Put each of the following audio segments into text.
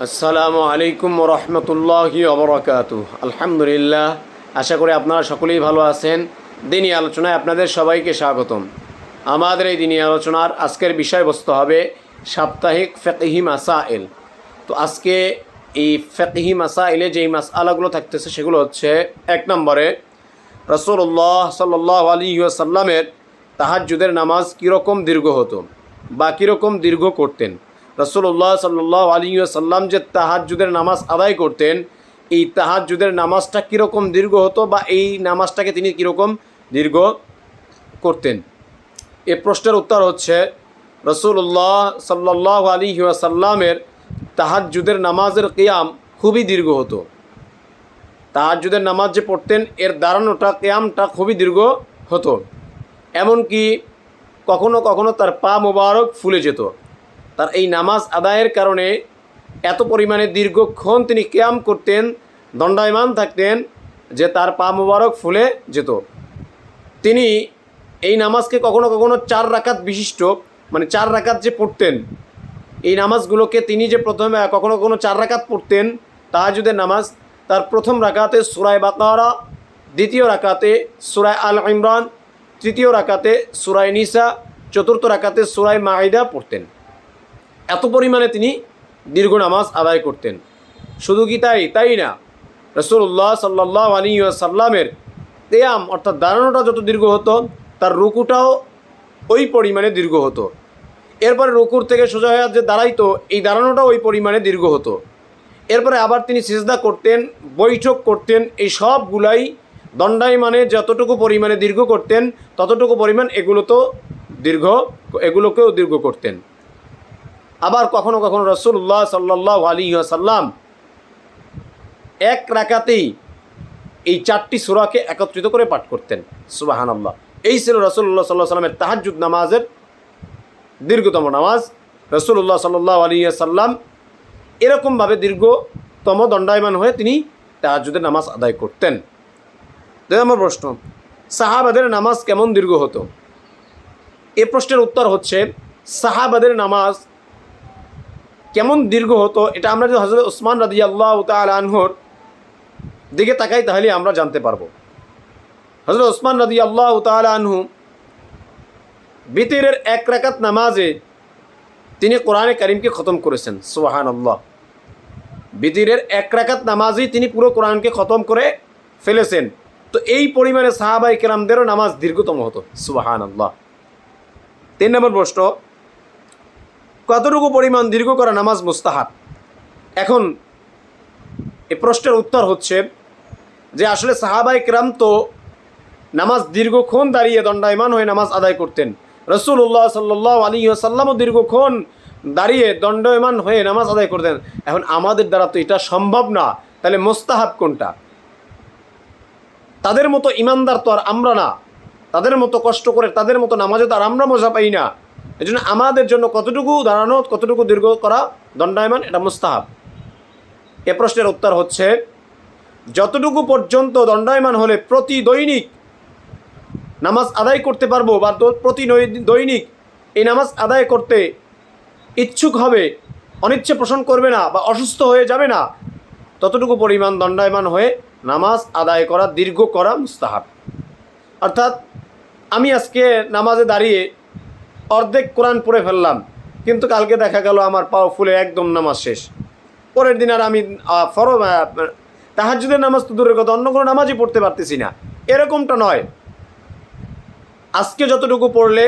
আসসালামু আলাইকুম রহমতুল্লাহি ওবরাকাতু। আলহামদুলিল্লাহ, আশা করি আপনারা সকলেই ভালো আছেন। দিনী আলোচনায় আপনাদের সবাইকে স্বাগতম। আমাদের এই দিনী আলোচনার আজকের বিষয়বস্তু হবে সাপ্তাহিক ফিকহি মাসাইল। তো আজকে এই ফিকহি মাসাইলে যেই মাসআলাগুলো থাকতেছে সেগুলো হচ্ছে, এক নম্বরে রাসূলুল্লাহ সাল্লাল্লাহু আলাইহি ওয়াসাল্লামের তাহাজ্জুদের নামাজ কীরকম দীর্ঘ হতো বা কীরকম দীর্ঘ করতেন। রাসূলুল্লাহ সাল্লাল্লাহু আলাইহি ওয়াসাল্লাম যে তাহাজ্জুদের নামাজ আদায় করতেন, এই তাহাজ্জুদের নামাজটা কীরকম দীর্ঘ হতো বা এই নামাজটাকে তিনি কীরকম দীর্ঘ করতেন। এ প্রশ্নের উত্তর হচ্ছে, রাসূলুল্লাহ সাল্লাল্লাহু আলাইহি ওয়াসাল্লামের তাহাজ্জুদের নামাজের কিয়াম খুবই দীর্ঘ হতো। তাহাজ্জুদের নামাজ যে পড়তেন এর দাঁড়ানোটা, কিয়ামটা খুবই দীর্ঘ হতো। এমনকি কখনো কখনো তার পা মোবারক ফুলে যেত। তার এই নামাজ আদায়ের কারণে এত পরিমাণে দীর্ঘক্ষণ তিনি কিয়াম করতেন, দণ্ডায়মান থাকতেন যে তার পা মোবারক ফুলে যেত। তিনি এই নামাজকে কখনো কখনো 4 রাকাত বিশিষ্ট, মানে 4 রাকাত যে পড়তেন, এই নামাজগুলোকে তিনি যে প্রথমে কখনো কখনো 4 রাকাত পড়তেন তাহাজ্জুদের নামাজ। তার প্রথম রাকাতে সূরা বাকারা, দ্বিতীয় রাকাতে সূরা আল ইমরান, তৃতীয় রাকাতে সূরা নিসা, চতুর্থ রাকাতে সূরা মাইদা পড়তেন। এত পরিমাণে তিনি দীর্ঘ নামাজ আদায় করতেন। শুধু কি তাই না, রাসূলুল্লাহ সাল্লাল্লাহু আলাইহি ওয়াসাল্লামের কিয়াম অর্থাৎ দাঁড়ানোটা যত দীর্ঘ হতো, তার রুকুটাও ওই পরিমাণে দীর্ঘ হতো। এরপরে রুকুর থেকে সোজা হয়ে যে দাঁড়াইতো, এই দাঁড়ানোটাও ওই পরিমাণে দীর্ঘ হতো। এরপরে আবার তিনি সিজদা করতেন, বৈঠক করতেন, এই সবগুলাই দণ্ডায়মানে যতটুকু পরিমাণে দীর্ঘ করতেন ততটুকু পরিমাণ এগুলোকেও দীর্ঘ করতেন। আবার কখনো কখনো রাসূলুল্লাহ সাল্লাল্লাহু আলাইহি ওয়াসাল্লাম এক রাকাতেই এই 4টি সূরাকে একত্রিত করে পাঠ করতেন। সুবহানাল্লাহ। এই ছিল রাসূলুল্লাহ সাল্লাল্লাহু আলাইহি ওয়াসাল্লামের তাহাজ্জুদ নামাজের দীর্ঘতম নামাজ। রাসূলুল্লাহ সাল্লাল্লাহু আলাইহি ওয়াসাল্লাম এরকমভাবে দীর্ঘতম দণ্ডায়মান হয়ে তিনি তাহাজ্জুদের নামাজ আদায় করতেন। 2 নম্বর প্রশ্ন, সাহাবাদের নামাজ কেমন দীর্ঘ হতো। এ প্রশ্নের উত্তর হচ্ছে, সাহাবাদের নামাজ কেমন দীর্ঘ হতো এটা আমরা যদি হযরত ওসমান রাদিয়াল্লাহু তাআলা আনহুর দিকে তাকাই তাহলে আমরা জানতে পারবো। হযরত ওসমান রাদিয়াল্লাহু তাআলা আনহু বিতরের 1 রাকাত নামাজে তিনি কোরআনে কারীমকে খতম করেছেন। সুবহানাল্লাহ। বিতরের 1 রাকাত নামাজেই তিনি পুরো কোরআনকে খতম করে ফেলেছেন। তো এই পরিমাণে সাহাবায়ে কেরামদেরও নামাজ দীর্ঘতম হতো। সুবহানাল্লাহ। 3 নম্বর প্রশ্ন, কতটুকু পরিমাণ দীর্ঘ করা নামাজ মুস্তাহাব। এখন এই প্রশ্নের উত্তর হচ্ছে যে আসলে সাহাবায়ে কেরাম তো নামাজ দীর্ঘক্ষণ দাঁড়িয়ে দণ্ডায়মান হয়ে নামাজ আদায় করতেন। রাসূলুল্লাহ সাল্লাল্লাহু আলাইহি ওয়াসাল্লামও দীর্ঘক্ষণ দাঁড়িয়ে দণ্ডায়মান হয়ে নামাজ আদায় করতেন। এখন আমাদের দ্বারা তো এটা সম্ভব না, তাহলে মুস্তাহাব কোনটা? তাদের মতো ইমানদার তো আর আমরা না, তাদের মতো কষ্ট করে তাদের মতো নামাজে তো আর আমরা মজা পাই না। এই জন্য আমাদের জন্য কতটুকু দাঁড়ানো, কতটুকু দীর্ঘ করা দণ্ডায়মান, এটা মুস্তাহাব। এ প্রশ্নের উত্তর হচ্ছে, যতটুকু পর্যন্ত দণ্ডায়মান হলে প্রতি দৈনিক নামাজ আদায় করতে পারবো বা প্রতি দৈনিক এই নামাজ আদায় করতে ইচ্ছুক হবে, অনিচ্ছে পোষণ করবে না বা অসুস্থ হয়ে যাবে না, ততটুকু পরিমাণ দণ্ডায়মান হয়ে নামাজ আদায় করা, দীর্ঘ করা মুস্তাহাব। অর্থাৎ আমি আজকে নামাজে দাঁড়িয়ে অর্ধেক কোরআন পড়ে ফেললাম, কিন্তু কালকে দেখা গেল আমার পাও ফুলে একদম নামাজ শেষ। পরের দিন আর আমি তাহাজ্জুদের নামাজ তো দূরের কথা, অন্য কোনো নামাজই পড়তে পারতেছি না, এরকমটা নয়। আজকে যতটুকু পড়লে,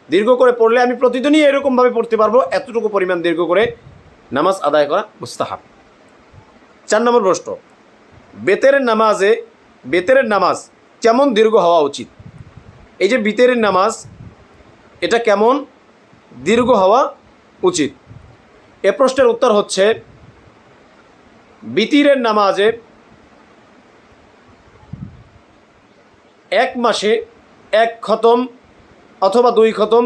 দীর্ঘ করে পড়লে আমি প্রতিদিনই এরকমভাবে পড়তে পারবো, এতটুকু পরিমাণ দীর্ঘ করে নামাজ আদায় করা মুস্তাহাব। 4 নম্বর প্রশ্ন, বেতেরের নামাজ কেমন দীর্ঘ হওয়া উচিত। এই যে বিতরের নামাজ, এটা কেমন দীর্ঘ হওয়া উচিত। এ প্রশ্নের উত্তর হচ্ছে, বিতরের নামাজে 1 মাসে 1 খতম অথবা 2 খতম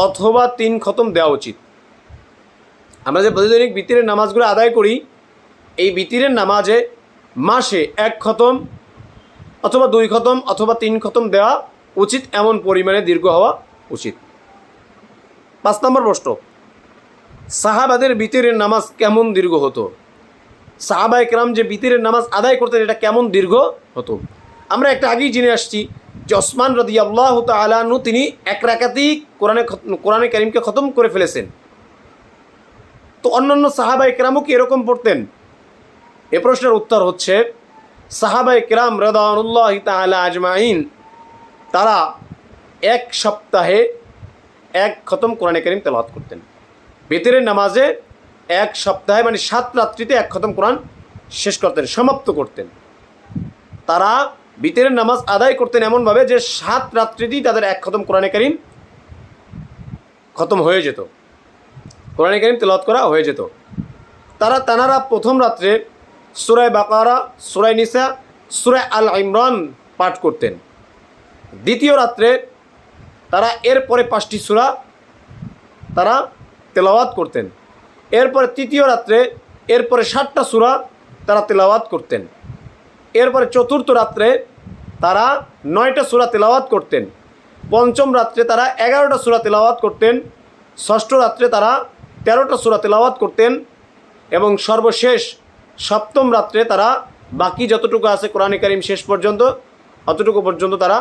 অথবা 3 খতম দেওয়া উচিত। আমরা যে প্রতিদিন বিতরের নামাজগুলো আদায় করি, এই বিতরের নামাজে মাসে 1 খতম অথবা 2 খতম অথবা 3 খতম দেওয়া উচিত, এমন পরিমাণে দীর্ঘ হওয়া উচিত। 5 নম্বর প্রশ্ন, সাহাবাদের বিতরের নামাজ কেমন দীর্ঘ হতো, সাহাবায়ে কেরাম যে বিতরের নামাজ আদায় করতেন এটা কেমন দীর্ঘ হতো। আমরা একটা আগেই জেনে আসছি যে ওসমান রাদিয়াল্লাহু তাআলা আনহু তিনি এক রাকাতেই কোরআনে কারীমকে খতম করে ফেলেছেন। তো অন্যান্য সাহাবায়ে কেরামও কি এরকম পড়তেন? এ প্রশ্নের উত্তর হচ্ছে সাহাবায়ে কেরাম রাদিয়াল্লাহু তাআলা আজমাইন তারা এক সপ্তাহে এক খতম কোরআনে কারীম তেলাওয়াত করতেন। বিতরের নামাজে এক সপ্তাহে মানে 7 রাত্রিতে এক খতম কোরআন শেষ করতেন, সমাপ্ত করতেন। তারা বিতরের নামাজ আদায় করতেন এমনভাবে যে 7 রাত্রিতেই তাদের এক খতম কোরআনে কারীম খতম হয়ে যেত, কোরআনে কারীম তেলাওয়াত করা হয়ে যেত। তানারা প্রথম রাত্রে সূরা বাকারা, সূরা নিসা, সূরা আল ইমরান পাঠ করতেন। দ্বিতীয় রাত্রে তারা এরপরে 5টি সূরা তারা তেলাওয়াত করতেন। এরপরে তৃতীয় রাত্রে এরপরে 7টা সূরা তারা তেলাওয়াত করতেন। এরপরে চতুর্থ রাত্রে তারা 9টা সূরা তেলাওয়াত করতেন। পঞ্চম রাত্রে তারা 11টা সূরা তেলাওয়াত করতেন। ষষ্ঠ রাত্রে তারা 13টা সূরা তেলাওয়াত করতেন। এবং সর্বশেষ সপ্তম রাত্রে তারা বাকি যতটুকু আছে কোরআনে কারীম শেষ পর্যন্ত অতটুকু পর্যন্ত তারা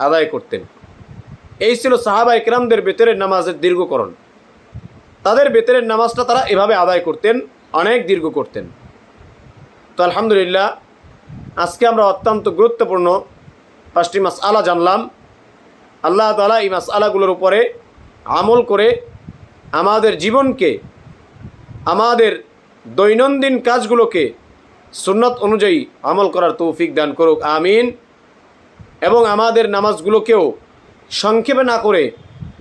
আদায় করতেন। এই ছিল সাহাবায়ে কেরামদের বিতরের নামাজের দীর্ঘকরণ। তাদের বিতরের নামাজটা তারা এভাবে আদায় করতেন, অনেক দীর্ঘ করতেন। তো আলহামদুলিল্লাহ, আজকে আমরা অত্যন্ত গুরুত্বপূর্ণ 5টি মাসআলা জানলাম। আল্লাহ তাআলা এই মাসআলাগুলোর উপরে আমল করে আমাদের জীবনকে, আমাদের দৈনন্দিন কাজগুলোকে সুন্নাত অনুযায়ী আমল করার তৌফিক দান করুক, আমিন। এবং আমাদের নামাজগুলোকেও সংক্ষেপে না করে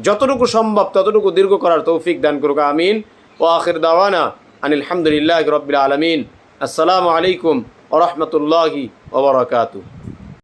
যতটুকু সম্ভব ততটুকু দীর্ঘ করার তৌফিক দান করুক, আমিন। ওয়া আখির দাওয়ানা আনিল হামদুলিল্লাহি রাব্বিল আলামিন। আসসালামু আলাইকুম ওয়া রাহমাতুল্লাহি ওয়া বারাকাতুহু।